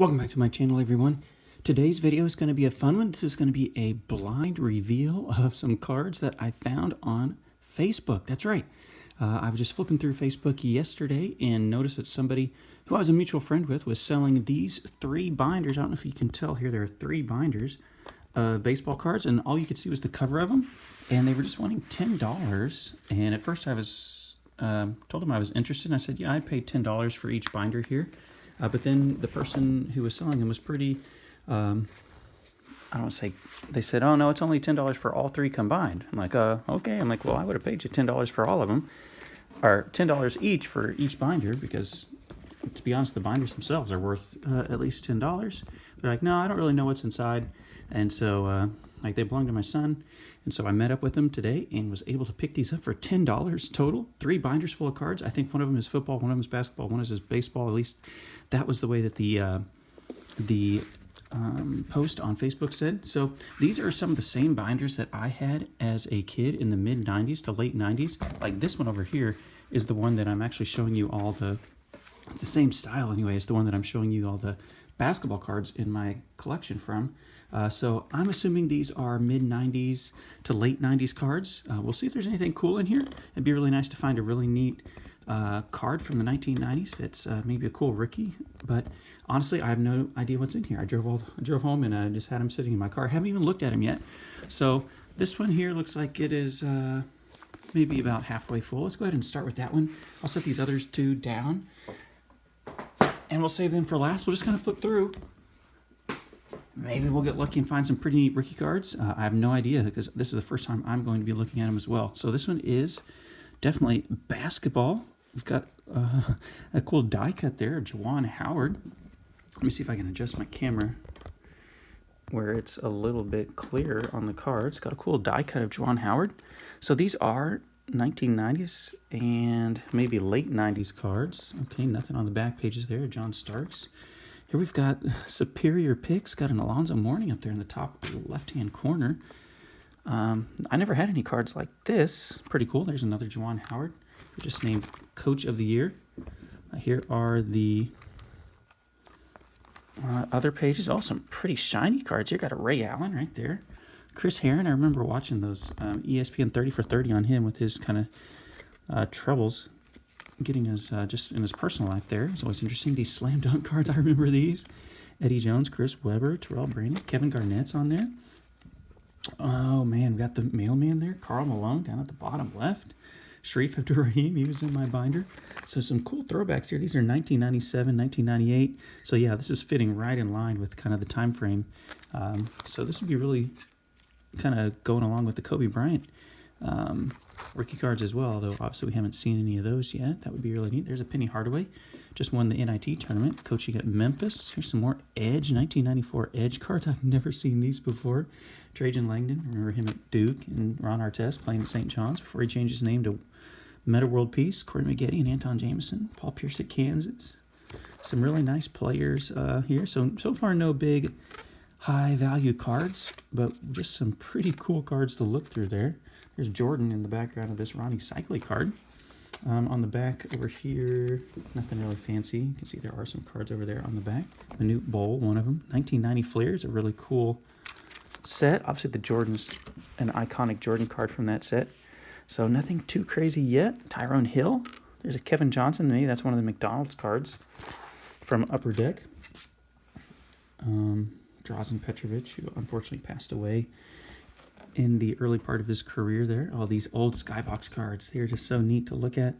Welcome back to my channel, everyone. Today's video is going to be a fun one. This is going to be a blind reveal of some cards that I found on Facebook. That's right. I was just flipping through Facebook yesterday and noticed that somebody who I was a mutual friend with was selling these 3 binders. I don't know if you can tell here, there are 3 binders of baseball cards, and all you could see was the cover of them, and they were just wanting $10. And at first I was told them I was interested, and I said, yeah, I paid $10 for each binder here. But then the person who was selling them was pretty, I don't want to say, they said, oh no, it's only $10 for all 3 combined. I'm like, okay. I'm like, well, I would have paid you $10 for all of them, or $10 each for each binder, because to be honest, the binders themselves are worth at least $10. They're like, no, I don't really know what's inside. And so, like, they belong to my son. And so I met up with them today and was able to pick these up for $10 total. 3 binders full of cards. I think one of them is football, one of them is basketball, one is baseball. At least that was the way that the post on Facebook said. So these are some of the same binders that I had as a kid in the mid 90s to late 90s. Like this one over here is the one that I'm actually showing you all the, it's the same style anyway. It's the one that I'm showing you all the basketball cards in my collection from. So I'm assuming these are mid 90s to late 90s cards. We'll see if there's anything cool in here. It'd be really nice to find a really neat card from the 1990s that's maybe a cool rookie, but honestly I have no idea what's in here. I drove home and I just had them sitting in my car. I haven't even looked at them yet. So this one here looks like it is maybe about halfway full. Let's go ahead and start with that one. I'll set these others 2 down and we'll save them for last. We'll just kind of flip through. Maybe we'll get lucky and find some pretty neat rookie cards. I have no idea because this is the first time I'm going to be looking at them as well. So this one is definitely basketball. We've got a cool die cut there, Juwan Howard. Let me see if I can adjust my camera where it's a little bit clearer on the card. It's got a cool die cut of Juwan Howard. So these are 1990s and maybe late 90s cards. Okay, nothing on the back pages there. John Starks. Here we've got Superior Picks. Got an Alonzo Mourning up there in the top left-hand corner. I never had any cards like this. Pretty cool. There's another Juwan Howard, just named Coach of the Year. Here are the other pages. Oh, some pretty shiny cards here. Got a Ray Allen right there. Chris Herron. I remember watching those ESPN 30 for 30 on him with his kind of troubles getting his just in his personal life there. It's always interesting. These slam dunk cards, I remember these. Eddie Jones, Chris Webber, Terrell Brandon, Kevin Garnett's on there. Oh man, we got the mailman there, Karl Malone down at the bottom left. Sharif Abdur-Rahim, he was in my binder. So some cool throwbacks here. These are 1997, 1998. So yeah, this is fitting right in line with kind of the time frame. So this would be really kind of going along with the Kobe Bryant rookie cards as well, although obviously we haven't seen any of those yet. That would be really neat. There's a Penny Hardaway, just won the NIT tournament, coaching at Memphis. Here's some more Edge, 1994 Edge cards. I've never seen these before. Trajan Langdon, remember him at Duke, and Ron Artest playing at St. John's before he changed his name to Meta World Peace. Corey Maggette and Anton Jameson, Paul Pierce at Kansas. Some really nice players here. So far no big high value cards, but just some pretty cool cards to look through there. There's Jordan in the background of this Ronnie Cycli card. On the back over here, nothing really fancy. You can see there are some cards over there on the back. Manute Bol, one of them. 1990 Flares, a really cool set. Obviously the Jordan's an iconic Jordan card from that set. So nothing too crazy yet. Tyrone Hill. There's a Kevin Johnson. Maybe that's one of the McDonald's cards from Upper Deck. Drazen Petrovic, who unfortunately passed away in the early part of his career there. All these old Skybox cards. They're just so neat to look at.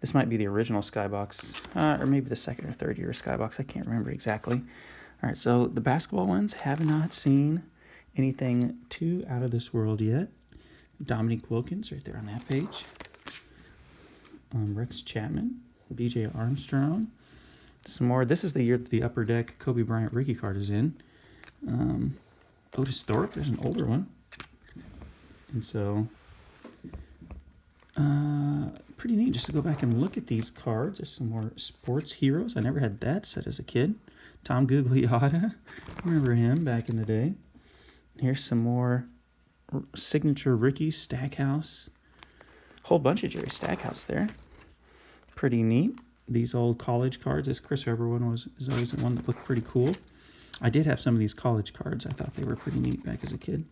This might be the original Skybox, or maybe the 2nd or 3rd year Skybox. I can't remember exactly. All right, so the basketball ones, have not seen anything too out of this world yet. Dominique Wilkins right there on that page. Rex Chapman, BJ Armstrong. Some more. This is the year that the Upper Deck Kobe Bryant rookie card is in. Otis Thorpe, there's an older one. And so, pretty neat just to go back and look at these cards. There's some more Sports Heroes. I never had that set as a kid. Tom Gugliotta, remember him back in the day. Here's some more signature rookies, Stackhouse. Whole bunch of Jerry Stackhouse there. Pretty neat. these old college cards. This Chris Webber one is always the one that looked pretty cool. I did have some of these college cards. I thought they were pretty neat back as a kid.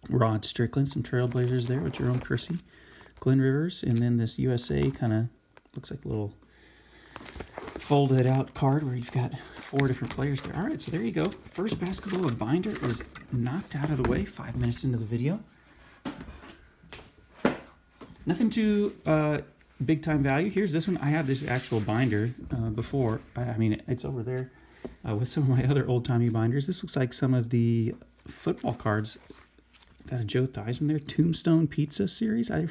Rod Strickland, some Trailblazers there with Jerome Kersey, Glenn Rivers, and then this USA kind of looks like a little folded out card where you've got 4 different players there. All right, so there you go. First basketball of binder is knocked out of the way 5 minutes into the video. Nothing too big time value. Here's this one. I have this actual binder before. I mean, it's over there with some of my other old-timey binders. This looks like some of the football cards. Got a Joe Theismann there. Tombstone Pizza series. I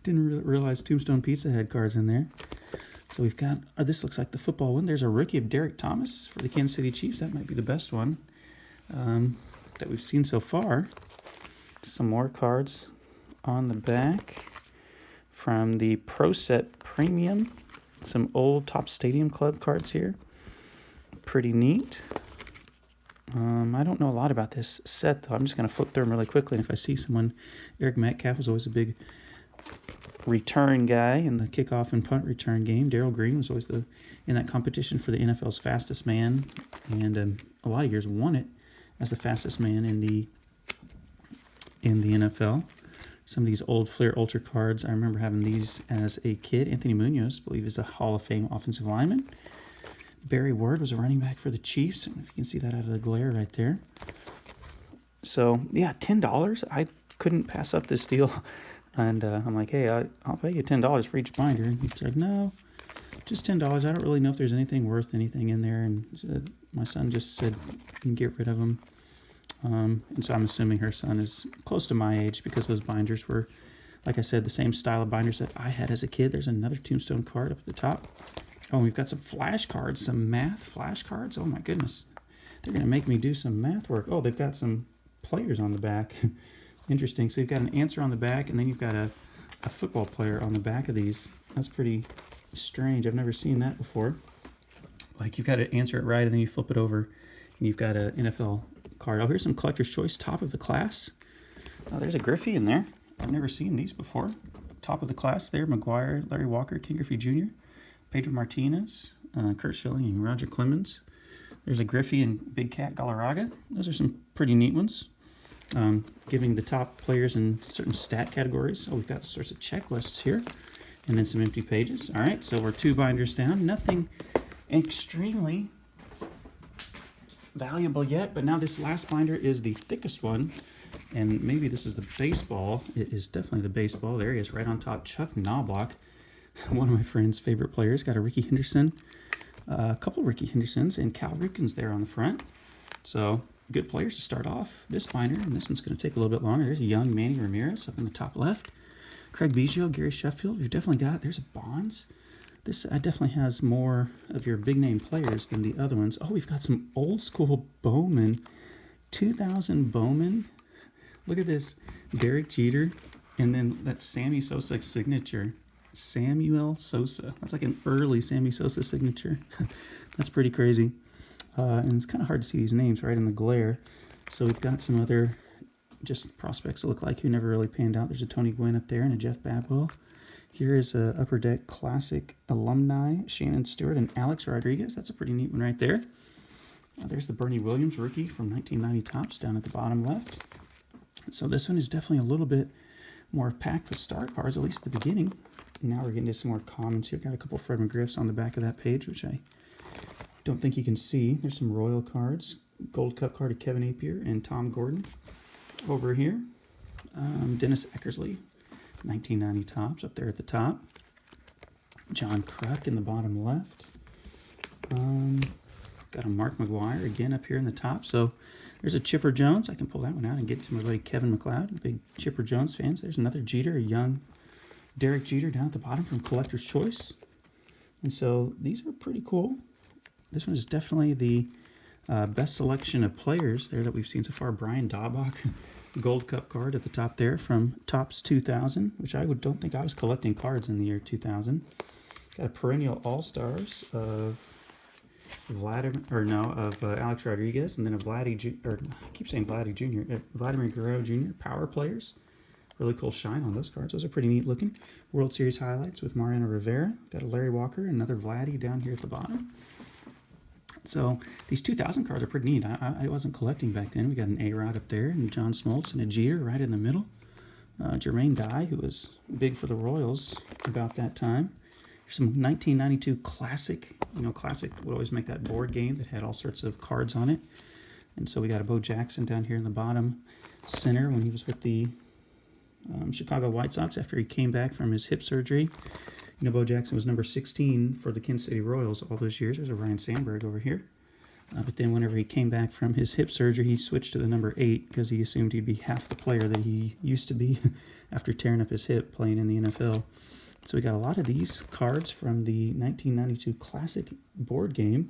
didn't realize Tombstone Pizza had cards in there. So we've got, this looks like the football one. There's a rookie of Derek Thomas for the Kansas City Chiefs. That might be the best one that we've seen so far. Some more cards on the back from the Pro Set Premium. Some old Top Stadium Club cards here. Pretty neat. I don't know a lot about this set, though. I'm just going to flip through them really quickly. And if I see someone, Eric Metcalf was always a big return guy in the kickoff and punt return game. Darrell Green was always in that competition for the NFL's fastest man, and a lot of years won it as the fastest man in the NFL. Some of these old Fleer Ultra cards, I remember having these as a kid. Anthony Munoz, I believe, is a Hall of Fame offensive lineman. Barry Ward was a running back for the Chiefs. I don't know if you can see that out of the glare right there. So, yeah, $10. I couldn't pass up this deal. And I'm like, hey, I'll pay you $10 for each binder. And he's like, no, just $10. I don't really know if there's anything worth anything in there. And my son just said, you can get rid of them. And so I'm assuming her son is close to my age because those binders were, like I said, the same style of binders that I had as a kid. There's another Tombstone card up at the top. Oh, we've got some flash cards, some math flash cards. Oh, my goodness. They're going to make me do some math work. Oh, they've got some players on the back. Interesting. So you've got an answer on the back, and then you've got a football player on the back of these. That's pretty strange. I've never seen that before. Like, you've got to answer it right, and then you flip it over, and you've got an NFL card. Oh, here's some Collector's Choice, top of the class. Oh, there's a Griffey in there. I've never seen these before. Top of the class there, McGuire, Larry Walker, King Griffey Jr., Pedro Martinez, Curt Schilling, and Roger Clemens. There's a Griffey and Big Cat Galarraga. Those are some pretty neat ones. Giving the top players in certain stat categories. Oh, we've got sorts of checklists here. And then some empty pages. All right, so we're 2 binders down. Nothing extremely valuable yet, but now this last binder is the thickest one. And maybe this is the baseball. It is definitely the baseball. There he is right on top. Chuck Knobloch, one of my friend's favorite players. Got a Ricky Henderson, a couple of Ricky Hendersons, and Cal Ripken's there on the front. So good players to start off this binder, and this one's going to take a little bit longer. There's a young Manny Ramirez up in the top left. Craig Biggio, Gary Sheffield. You've definitely got, there's a Bonds. This definitely has more of your big name players than the other ones. Oh, we've got some old school Bowman, 2000 Bowman. Look at this, Derek Jeter, and then that Sammy Sosa signature. Samuel Sosa. That's like an early Sammy Sosa signature. That's pretty crazy. And it's kind of hard to see these names right in the glare. So we've got some other just prospects that look like who never really panned out. There's a Tony Gwynn up there and a Jeff Babwell. Here is a Upper Deck Classic alumni, Shannon Stewart and Alex Rodriguez. That's a pretty neat one right there. There's the Bernie Williams rookie from 1990 Topps down at the bottom left. So this one is definitely a little bit more packed with star cards, at least at the beginning. Now we're getting to some more commons here. Got a couple Fred McGriffs on the back of that page, which I don't think you can see. There's some Royal cards. Gold Cup card of Kevin Napier and Tom Gordon. Over here, Dennis Eckersley, 1990 Topps up there at the top. John Kruk in the bottom left. Got a Mark McGuire again up here in the top. So there's a Chipper Jones. I can pull that one out and get to my buddy Kevin McLeod. Big Chipper Jones fans. There's another Jeter, a young Derek Jeter down at the bottom from Collector's Choice. And so these are pretty cool. This one is definitely the best selection of players there that we've seen so far. Brian Daubach, Gold Cup card at the top there from Topps 2000, which I don't think I was collecting cards in the year 2000. Got a perennial All-Stars of Alex Rodriguez, and then a Vladdy Jr. Vladimir Guerrero Jr. Power players Really cool shine on those cards. Those are pretty neat looking. World Series highlights with Mariano Rivera. Got a Larry Walker, another Vladdy down here at the bottom. So these 2000 cards are pretty neat. I wasn't collecting back then. We got an A-Rod up there, and John Smoltz and a Jeter right in the middle. Jermaine Dye, who was big for the Royals about that time. Here's some 1992 classic. Classic would always make that board game that had all sorts of cards on it. And so we got a Bo Jackson down here in the bottom center when he was with the Chicago White Sox after he came back from his hip surgery. Bo Jackson was number 16 for the Kansas City Royals all those years. There's a Ryan Sandberg over here. But then whenever he came back from his hip surgery, he switched to the number 8 because he assumed he'd be half the player that he used to be after tearing up his hip playing in the NFL. So we got a lot of these cards from the 1992 Classic board game.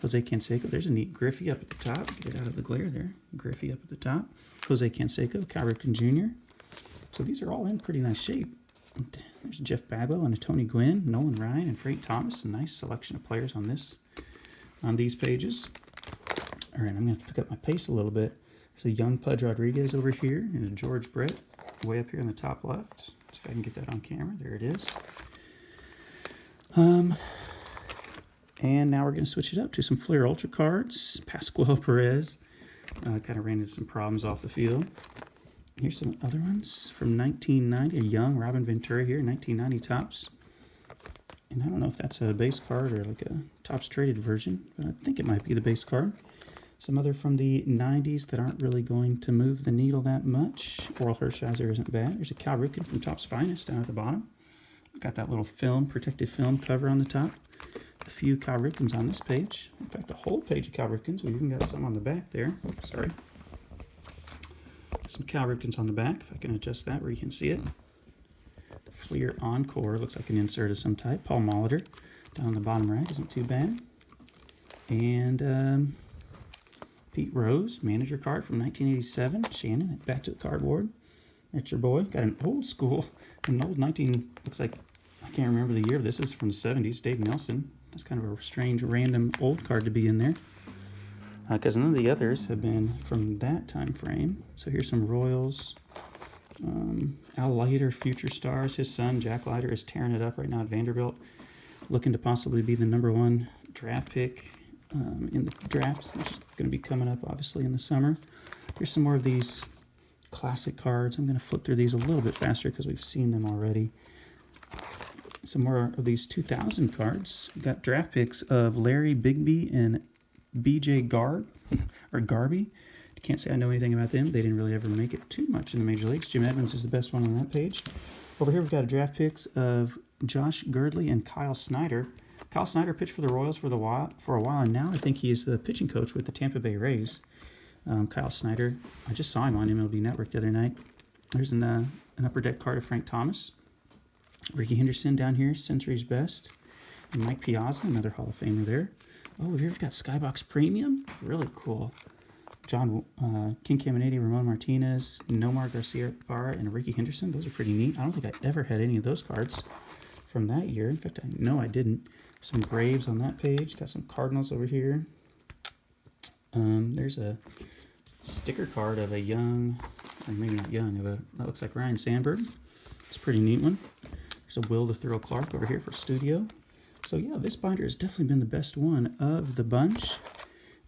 Jose Canseco. There's a neat Griffey up at the top. Get it out of the glare there. Griffey up at the top. Jose Canseco, Cal Ripken Jr. So these are all in pretty nice shape. There's Jeff Bagwell and a Tony Gwynn, Nolan Ryan and Frank Thomas. A nice selection of players on these pages. All right, I'm going to have to pick up my pace a little bit. There's a young Pudge Rodriguez over here and a George Brett way up here in the top left. See if I can get that on camera. There it is. And now we're going to switch it up to some Fleer Ultra cards. Pascual Perez kind of ran into some problems off the field. Here's some other ones from 1990. A young Robin Ventura here, 1990 Topps. And I don't know if that's a base card or like a Topps traded version, but I think it might be the base card. Some other from the 90s that aren't really going to move the needle that much. Oral Hershiser isn't bad. There's a Cal Ripken from Topps Finest down at the bottom. Got that little protective film cover on the top. A few Cal Ripkens on this page. In fact, a whole page of Cal Ripkens. We even got some on the back there. Oops, sorry. Some Cal Ripkens on the back, if I can adjust that where you can see it. The Fleer Encore looks like an insert of some type. Paul Molitor down on the bottom right isn't too bad. And Pete Rose, manager card from 1987. Shannon, back to the cardboard. That's your boy. Got an old school, an old looks like, I can't remember the year. This is from the 70s. Dave Nelson. That's kind of a strange, random old card to be in there. Because none of the others have been from that time frame. So here's some Royals. Al Leiter, Future Stars. His son, Jack Leiter, is tearing it up right now at Vanderbilt. Looking to possibly be the #1 draft pick in the draft, which is going to be coming up, obviously, in the summer. Here's some more of these classic cards. I'm going to flip through these a little bit faster because we've seen them already. Some more of these 2000 cards. We've got draft picks of Larry Bigby and BJ Garby. I can't say I know anything about them. They didn't really ever make it too much in the major leagues. Jim Edmonds is the best one on that page. Over here we've got a draft picks of Josh Girdley and Kyle Snyder. Kyle Snyder pitched for the Royals for a while, and now I think he is the pitching coach with the Tampa Bay Rays. Kyle Snyder, I just saw him on MLB Network the other night. There's an upper deck card of Frank Thomas. Ricky Henderson down here, Century's Best. And Mike Piazza, another Hall of Famer there. Oh, over here we've got Skybox Premium. Really cool. King Caminiti, Ramon Martinez, Nomar Garcia-Barra, and Ricky Henderson. Those are pretty neat. I don't think I ever had any of those cards from that year. In fact, I know I didn't. Some Braves on that page. Got some Cardinals over here. There's a sticker card of a young, or maybe not young, that looks like Ryan Sandberg. It's a pretty neat one. There's a Will the Thrill Clark over here for Studio. So yeah, this binder has definitely been the best one of the bunch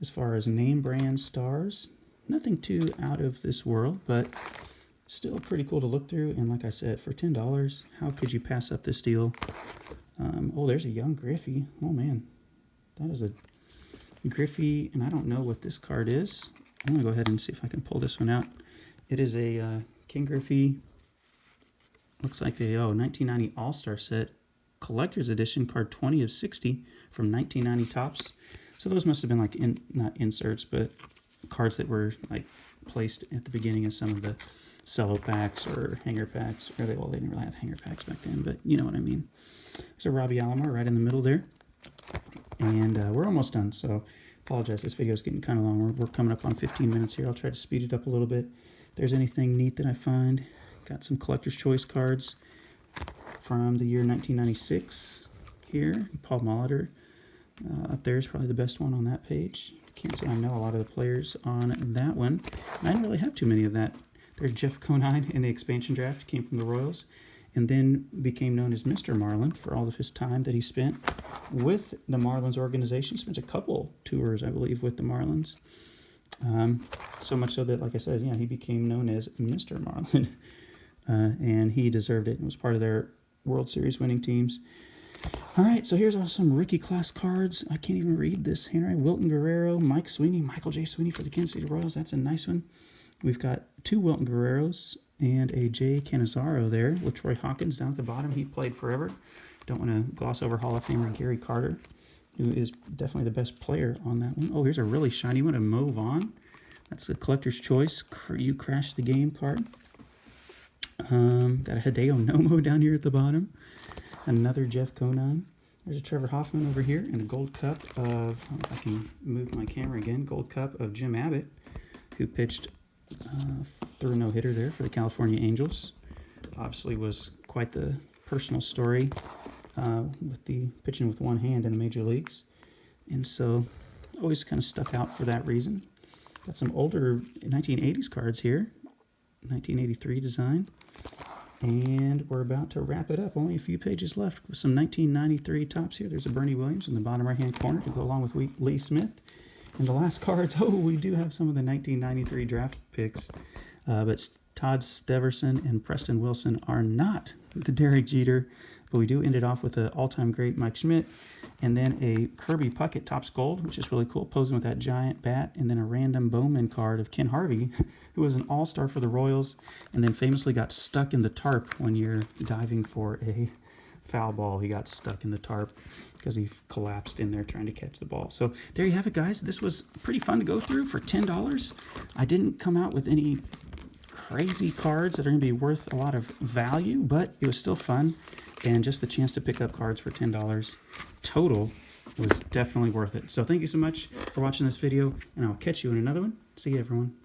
as far as name brand stars. Nothing too out of this world, but still pretty cool to look through. And like I said, for $10, how could you pass up this deal? Oh, there's a young Griffey. Oh man, that is a Griffey, and I don't know what this card is. I'm gonna go ahead and see if I can pull this one out. It is a King Griffey. Looks like a 1990 All-Star set, collector's edition, card 20 of 60 from 1990 Topps. So those must have been like not inserts, but cards that were like placed at the beginning of some of the cello packs or hanger packs. Or they didn't really have hanger packs back then, but you know what I mean. There's a Robbie Alomar right in the middle there. And we're almost done, so apologize. This video is getting kind of long. We're coming up on 15 minutes here. I'll try to speed it up a little bit. If there's anything neat that I find, got some Collector's Choice cards from the year 1996 here. Paul Molitor up there is probably the best one on that page. Can't say I know a lot of the players on that one. I didn't really have too many of that There's Jeff Conine in the expansion draft, came from the Royals, and then became known as Mr. Marlin for all of his time that he spent with the Marlins organization. Spent a couple tours, I believe, with the Marlins. So much so that, like I said, yeah, he became known as Mr. Marlin. And he deserved it and was part of their World Series winning teams. All right, so here's some rookie class cards. I can't even read this handwriting. Wilton Guerrero, Mike Sweeney, Michael J. Sweeney for the Kansas City Royals. That's a nice one. We've got 2 Wilton Guerreros and a Jay Canizaro there. LaTroy Hawkins down at the bottom. He played forever. Don't want to gloss over Hall of Famer Gary Carter, who is definitely the best player on that one. Oh, here's a really shiny one, a Mo Vaughn. That's the collector's choice. You crashed the game card. Got a Hideo Nomo down here at the bottom. Another Jeff Conine. There's a Trevor Hoffman over here, and a gold cup of, if I can move my camera again, gold cup of Jim Abbott, who pitched through a no-hitter there for the California Angels. Obviously was quite the personal story with the pitching with one hand in the major leagues. And so always kind of stuck out for that reason. Got some older 1980s cards here, 1983 design. And we're about to wrap it up. Only a few pages left with some 1993 tops here. There's a Bernie Williams in the bottom right-hand corner to go along with Lee Smith. And the last cards, oh, we do have some of the 1993 draft picks. But Todd Steverson and Preston Wilson are not the Derek Jeter. But we do end it off with an all-time great Mike Schmidt. And then a Kirby Puckett Topps Gold, which is really cool, posing with that giant bat. And then a random Bowman card of Ken Harvey, who was an all-star for the Royals, and then famously got stuck in the tarp one year diving for a foul ball. He got stuck in the tarp because he collapsed in there trying to catch the ball. So there you have it, guys. This was pretty fun to go through for $10. I didn't come out with any crazy cards that are going to be worth a lot of value, but it was still fun. And just the chance to pick up cards for $10 total was definitely worth it. So thank you so much for watching this video, and I'll catch you in another one. See you, everyone.